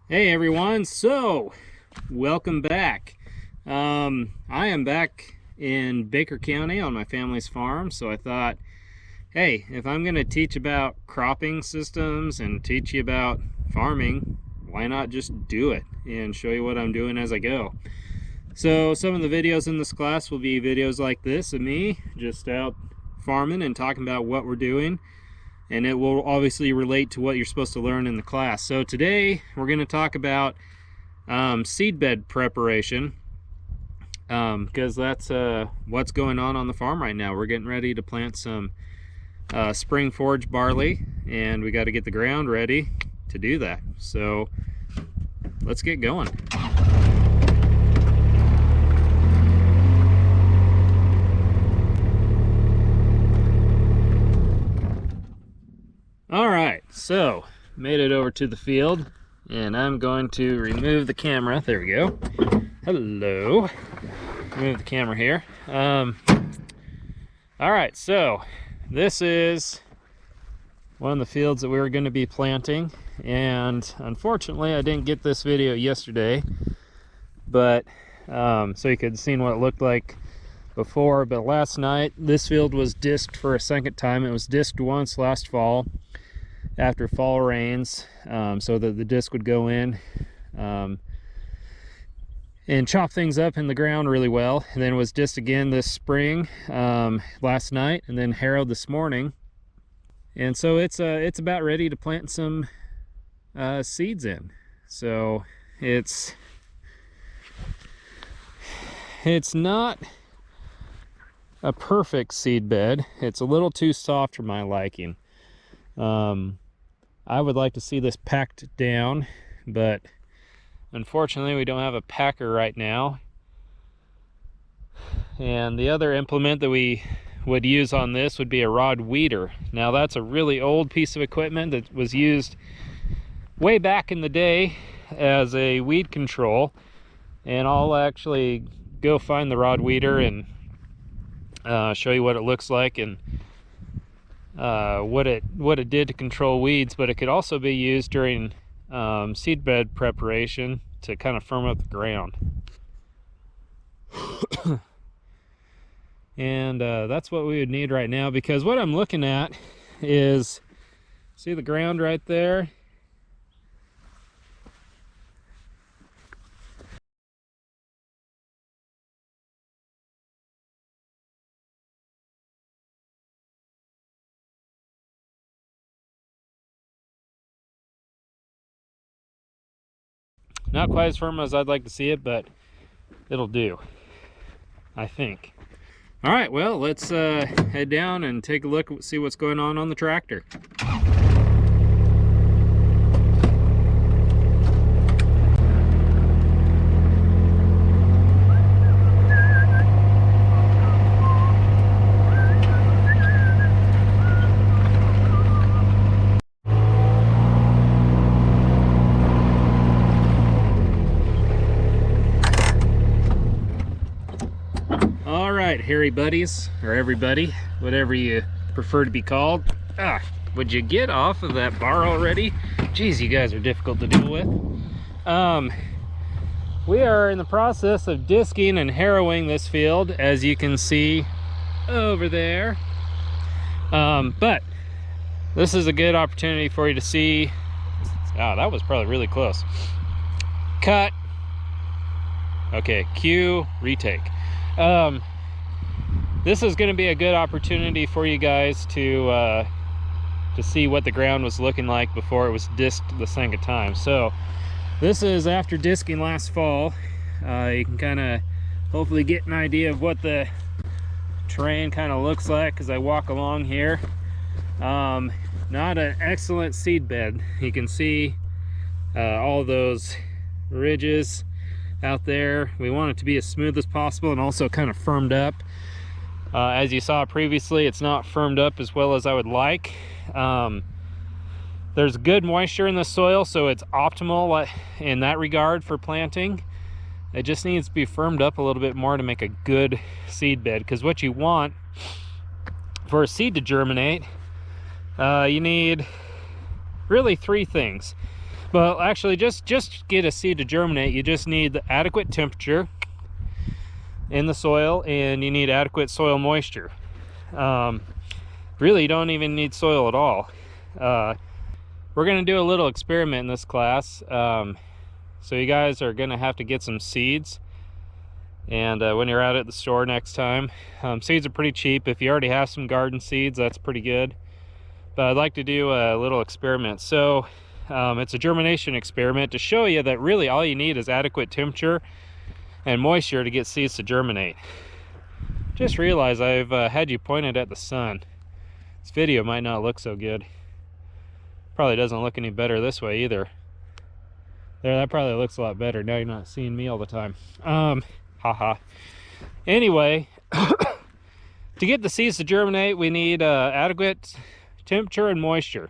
Hey everyone, so welcome back. I am back in Baker County on my family's farm, so I thought, hey, if I'm going to teach about cropping systems and teach you about farming, why not just do it and show you what I'm doing as I go. So some of the videos in this class will be videos like this of me just out farming and talking about what we're doing, and it will obviously relate to what you're supposed to learn in the class. So today we're going to talk about seedbed preparation, because that's what's going on the farm right now. We're getting ready to plant some spring forage barley, and we got to get the ground ready to do that. So let's get going. All right, so made it over to the field, and I'm going to remove the camera. There we go. Hello. Move the camera here. All right, so this is one of the fields that we were going to be planting, and unfortunately I didn't get this video yesterday, but so you could have seen what it looked like before. But last night this field was disked for a second time. It was disked once last fall after fall rains, so that the disc would go in and chop things up in the ground really well, and then it was disked again this spring, last night, and then harrowed this morning. And so it's about ready to plant some seeds in. So it's not a perfect seed bed. It's a little too soft for my liking. I would like to see this packed down, but unfortunately we don't have a packer right now. And the other implement that we would use on this would be a rod weeder. Now that's a really old piece of equipment that was used way back in the day as a weed control, and I'll actually go find the rod weeder and show you what it looks like and what it did to control weeds. But it could also be used during seedbed preparation to kind of firm up the ground. And that's what we would need right now, because what I'm looking at is, see the ground right there? Not quite as firm as I'd like to see it, but it'll do, I think. All right, well, let's head down and take a look, see what's going on the tractor. All right, hairy buddies, or everybody, whatever you prefer to be called. Would you get off of that bar already? Geez, you guys are difficult to deal with. We are in the process of disking and harrowing this field, as you can see over there. But this is a good opportunity for you to see. That was probably really close. Cut. Okay, cue, retake. This is going to be a good opportunity for you guys to see what the ground was looking like before it was disked the second time. So this is after disking last fall. You can kind of hopefully get an idea of what the terrain kind of looks like as I walk along here. Not an excellent seed bed. You can see all those ridges out there. We want it to be as smooth as possible and also kind of firmed up. As you saw previously, it's not firmed up as well as I would like. There's good moisture in the soil, so it's optimal in that regard for planting. It just needs to be firmed up a little bit more to make a good seed bed, because what you want for a seed to germinate, you need really three things. Well, actually, just get a seed to germinate, you just need the adequate temperature in the soil, and you need adequate soil moisture. Really, you don't even need soil at all. We're going to do a little experiment in this class. So you guys are going to have to get some seeds, and when you're out at the store next time, seeds are pretty cheap. If you already have some garden seeds, that's pretty good. But I'd like to do a little experiment. So it's a germination experiment to show you that really all you need is adequate temperature and moisture to get seeds to germinate. Just realize I've had you pointed at the sun. This video might not look so good. Probably doesn't look any better this way either. There, that probably looks a lot better. Now you're not seeing me all the time. Haha. Anyway, to get the seeds to germinate, we need adequate temperature and moisture.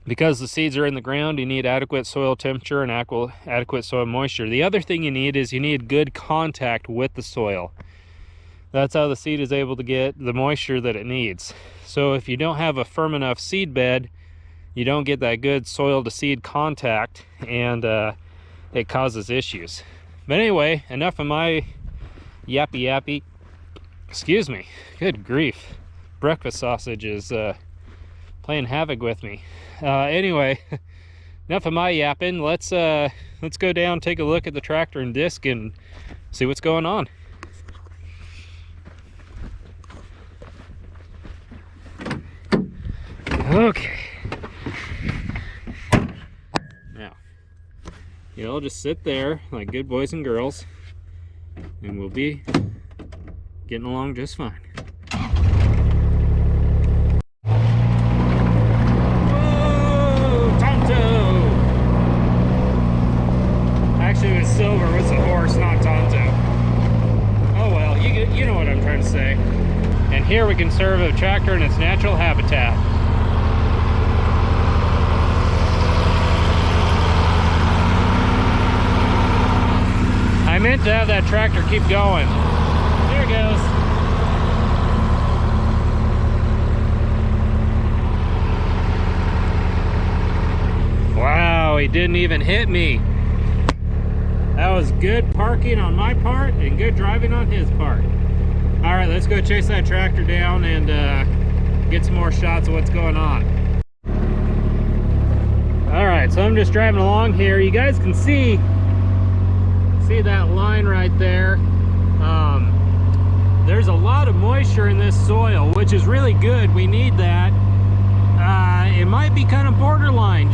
Because the seeds are in the ground, you need adequate soil temperature and adequate soil moisture. The other thing you need is you need good contact with the soil. That's how the seed is able to get the moisture that it needs. So if you don't have a firm enough seed bed, you don't get that good soil to seed contact, and it causes issues. But anyway, enough of my yappy. Excuse me. Good grief. Breakfast sausage is playing havoc with me. Anyway, enough of my yapping. Let's go down, take a look at the tractor and disc, and see what's going on. Okay. Now, you all just sit there like good boys and girls, and we'll be getting along just fine. Whoa, Tonto! Actually, it was Silver. It was a horse, not Tonto. Oh well, you know what I'm trying to say. And here we can serve a tractor in its natural habitat. I meant to have that tractor keep going. There it goes. Wow, he didn't even hit me. That was good parking on my part and good driving on his part. All right, let's go chase that tractor down and get some more shots of what's going on. All right, so I'm just driving along here. You guys can see that line right there. There's a lot of moisture in this soil, which is really good. We need that. It might be kind of borderline,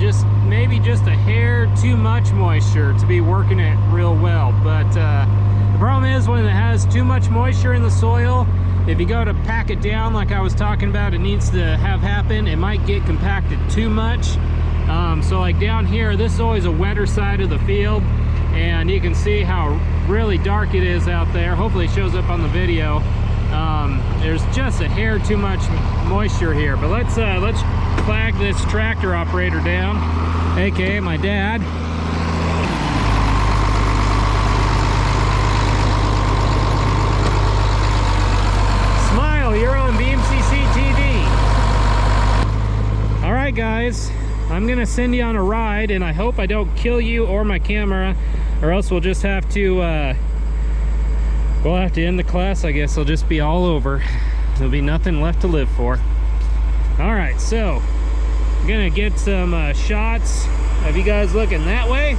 maybe just a hair too much moisture to be working it real well. But the problem is when it has too much moisture in the soil, if you go to pack it down like I was talking about, it needs to have happen, it might get compacted too much. So like down here, this is always a wetter side of the field, and you can see how really dark it is out there. Hopefully it shows up on the video. There's just a hair too much moisture here, but let's flag this tractor operator down, aka my dad. Smile, you're on BMCC TV. All right guys, I'm gonna send you on a ride, and I hope I don't kill you or my camera, or else we'll just have to we'll have to end the class. I guess it'll just be all over. There'll be nothing left to live for. All right, so I'm gonna get some shots of you guys looking that way,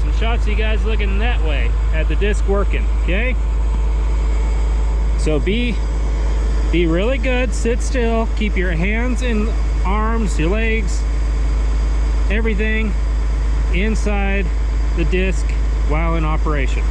some shots of you guys looking that way at the disc working. Okay, so be really good, sit still, keep your hands and arms, your legs, everything inside the disc while in operation.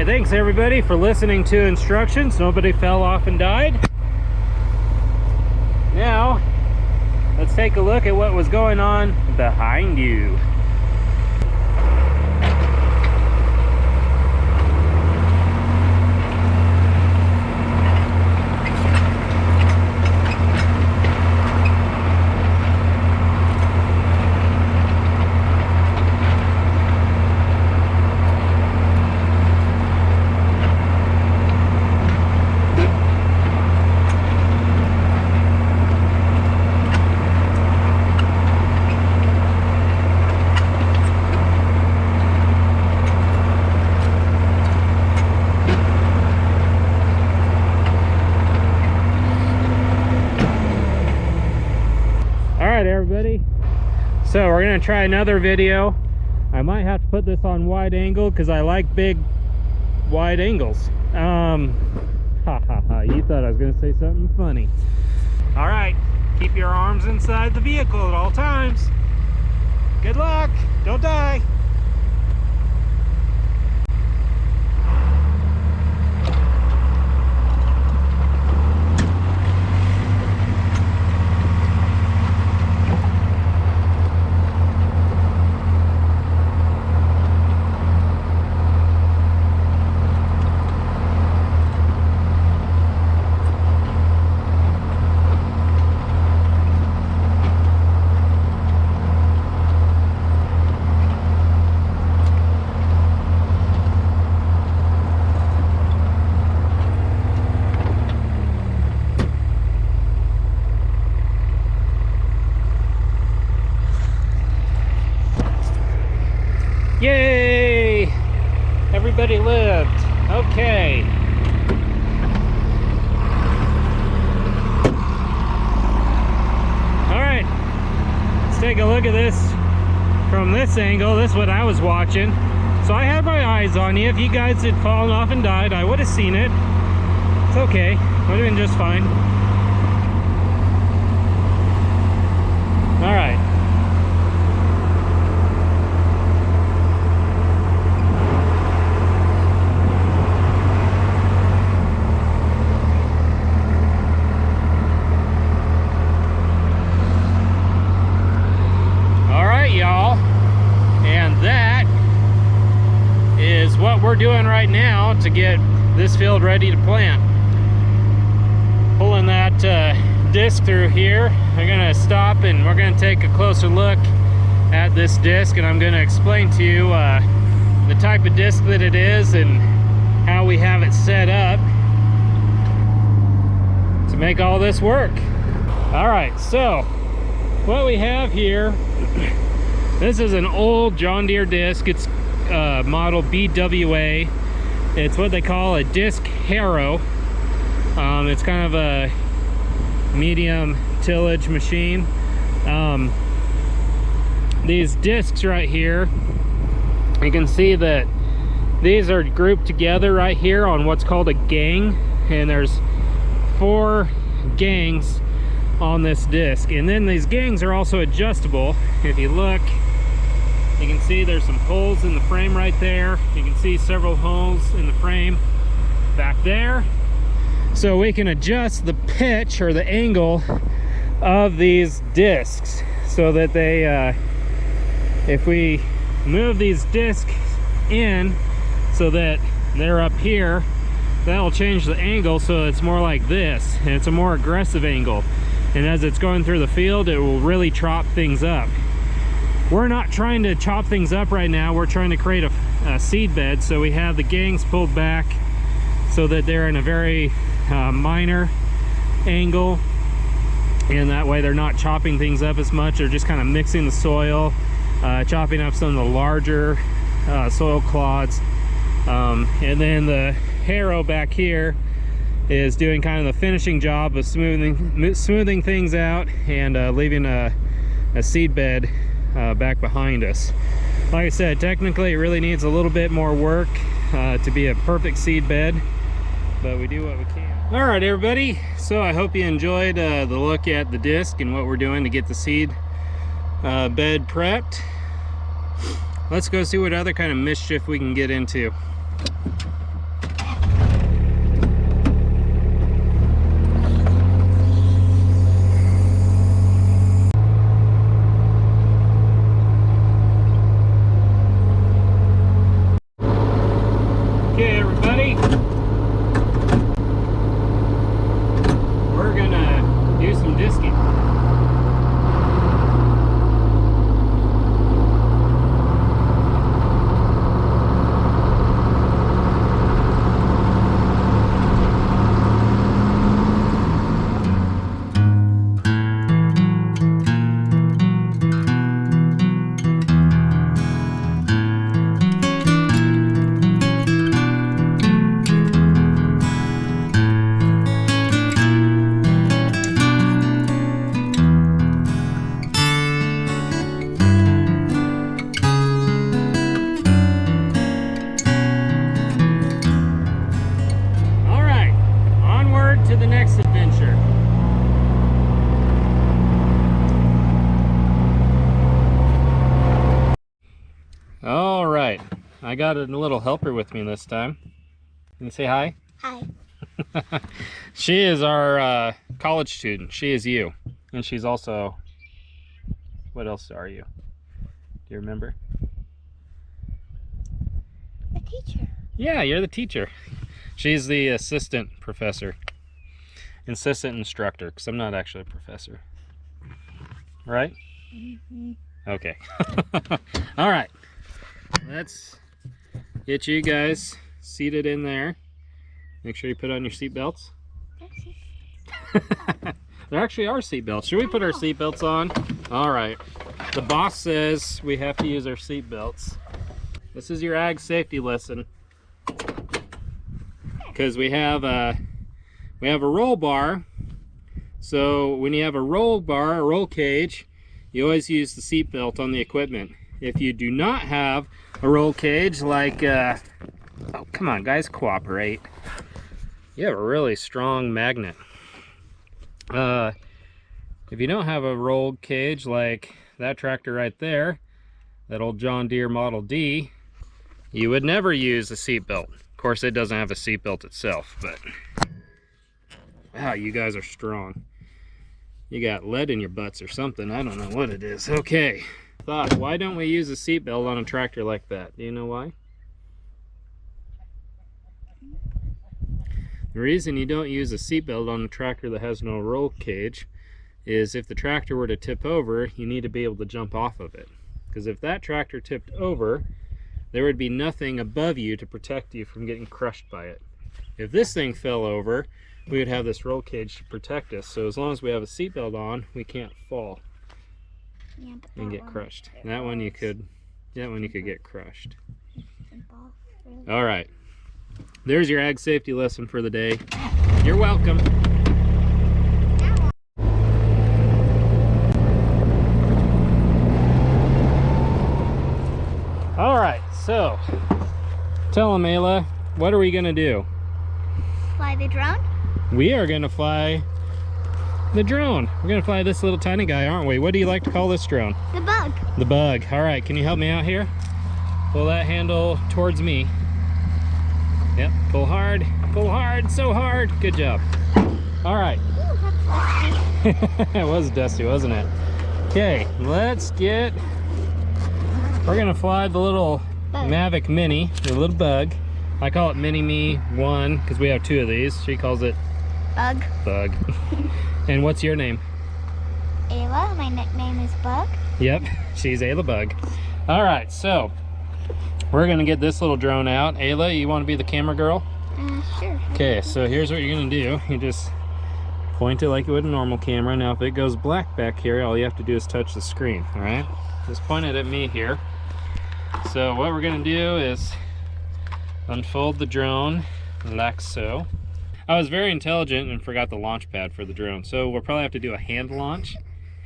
thanks everybody for listening to instructions. Nobody fell off and died. Now, let's take a look at what was going on behind you. Everybody, so we're gonna try another video. I might have to put this on wide angle because I like big wide angles. You thought I was gonna say something funny. All right, keep your arms inside the vehicle at all times. Good luck, don't die. Yay! Everybody lived. Okay. Alright. Let's take a look at this from this angle. This is what I was watching. So I had my eyes on you. If you guys had fallen off and died, I would have seen it. It's okay. Would have been just fine. Alright. What we're doing right now to get this field ready to plant. Pulling that disc through here. I'm gonna stop and we're gonna take a closer look at this disc, and I'm gonna explain to you the type of disc that it is and how we have it set up to make all this work. All right, so what we have here, this is an old John Deere disc. It's model BWA. It's what they call a disc harrow. It's kind of a medium tillage machine. These discs right here, you can see that these are grouped together right here on what's called a gang, and there's 4 gangs on this disc, and then these gangs are also adjustable. If you look, you can see there's some holes in the frame right there. You can see several holes in the frame back there. So we can adjust the pitch or the angle of these discs so that they, if we move these discs in so that they're up here, that'll change the angle so it's more like this, and it's a more aggressive angle. And as it's going through the field, it will really chop things up. We're not trying to chop things up right now. We're trying to create a seed bed, so we have the gangs pulled back so that they're in a very minor angle, and that way they're not chopping things up as much. They're just kind of mixing the soil, chopping up some of the larger soil clods, and then the harrow back here is doing kind of the finishing job of smoothing things out and leaving a seed bed back behind us. Like I said, technically it really needs a little bit more work to be a perfect seed bed, but we do what we can. All right, everybody, so I hope you enjoyed the look at the disc and what we're doing to get the seed bed prepped. Let's go see what other kind of mischief we can get into. got a little helper with me this time. Can you say hi? Hi. She is our college student. She is you. And she's also, what else are you? Do you remember? The teacher. Yeah, you're the teacher. She's the assistant professor. Assistant instructor, because I'm not actually a professor. Right? Mm-hmm. Okay. All right. Let's get you guys seated in there. Make sure you put on your seat belts. There actually are seat belts. Should we put our seat belts on? All right. The boss says we have to use our seat belts. This is your ag safety lesson. Because we have a roll bar. So when you have a roll bar, a roll cage, you always use the seat belt on the equipment. If you do not have a roll cage, like, oh, come on, guys, cooperate. You have a really strong magnet. If you don't have a roll cage like that tractor right there, that old John Deere Model D, you would never use a seat belt. Of course, it doesn't have a seat belt itself, but wow, you guys are strong. You got lead in your butts or something. I don't know what it is. Okay. Why don't we use a seat belt on a tractor like that? Do you know why? The reason you don't use a seat belt on a tractor that has no roll cage is if the tractor were to tip over, you need to be able to jump off of it. Because if that tractor tipped over, there would be nothing above you to protect you from getting crushed by it. If this thing fell over, we would have this roll cage to protect us. So as long as we have a seat belt on, we can't fall and get crushed. That one you could get crushed. All right. There's your ag safety lesson for the day. You're welcome. All right, so tell them, Ayla, what are we gonna do? Fly the drone? We are gonna fly the drone. We're gonna fly this little tiny guy, aren't we? What do you like to call this drone? The bug. The bug. All right, can you help me out here? Pull that handle towards me. Yep, pull hard, so hard. Good job. All right. Ooh, that's dusty. It was dusty, wasn't it? Okay, we're gonna fly the little Bug. Mavic Mini, the little bug. I call it Mini Me 1 because we have 2 of these. She calls it Bug. Bug. And what's your name? Ayla. My nickname is Bug. Yep, she's Ayla Bug. All right, so we're gonna get this little drone out. Ayla, you want to be the camera girl? Sure. Okay, so here's what you're gonna do. You just point it like you would a normal camera. Now, if it goes black back here, all you have to do is touch the screen. All right, just point it at me here. So what we're gonna do is unfold the drone like so. I was very intelligent and forgot the launch pad for the drone, so we'll probably have to do a hand launch.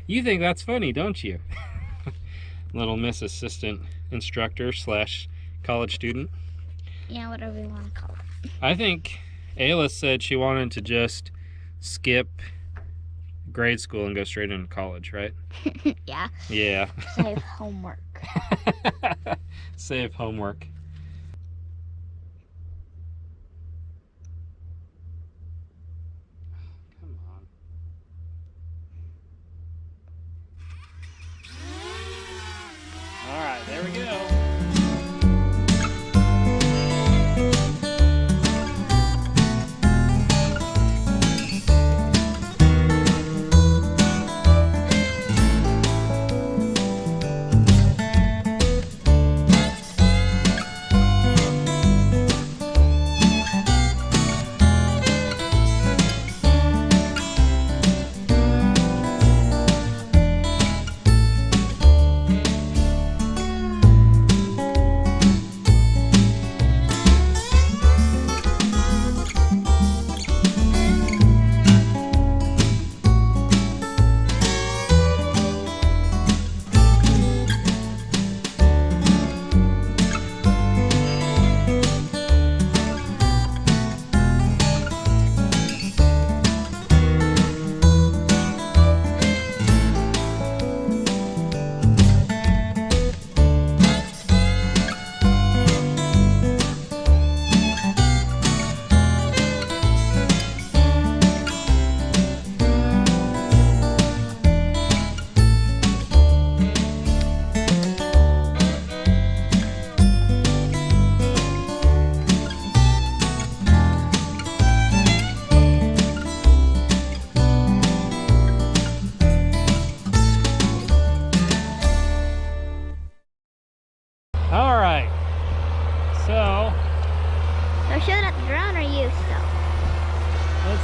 You think that's funny, don't you? Little Miss Assistant Instructor slash college student. Yeah, whatever you want to call it. I think Ayla said she wanted to just skip grade school and go straight into college, right? Yeah. Yeah. Save homework. Save homework. Come on. All right, there we go.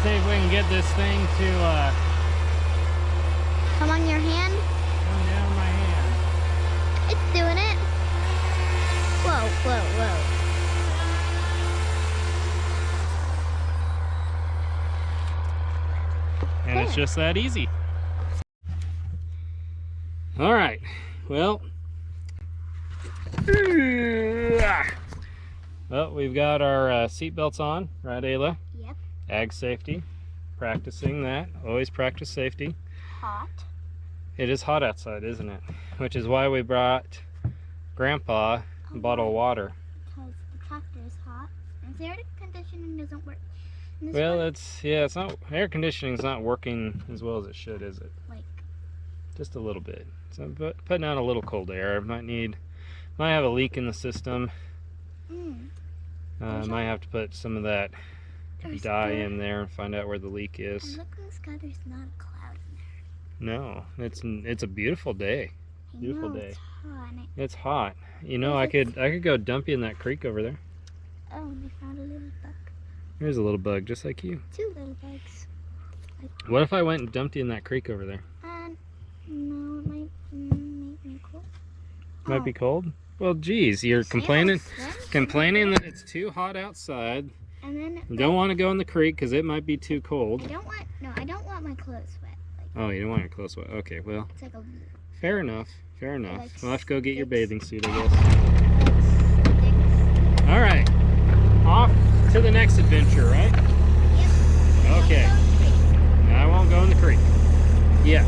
see if we can get this thing to Come on your hand. come down my hand. It's doing it. Whoa, whoa, whoa. And it's just that easy. All right, well, we've got our seat belts on, right, Ayla? Yep. Ag safety, practicing that. Always practice safety. Hot. It is hot outside, isn't it? Which is why we brought Grandpa a bottle of water. Because the tractor is hot and the air conditioning doesn't work. And this Well, one, it's not, air conditioning is not working as well as it should, is it? like, Just a little bit. So I'm putting out a little cold air. Might have a leak in the system. Might have to put some of that dye in there and find out where the leak is. And look in the sky, there's not a cloud in there. No, it's a beautiful day. I Beautiful know, day. It's hot. And It's hot. You know, I could go dump you in that creek over there. oh, and they found a little bug. There's a little bug just like you. 2 little bugs. What if I went and dumped you in that creek over there? And no, it might make me cool. Might be cold. Well, geez, you're complaining And that it's too hot outside. then You don't want to go in the creek because it might be too cold. I don't want my clothes wet. Like, Oh, you don't want your clothes wet. Okay, well, it's like a fair enough. Fair enough. Like We'll have to go get your sticks. bathing suit, I guess. sticks. All right, off to the next adventure, right? Yep. Okay. I won't go in the creek yet.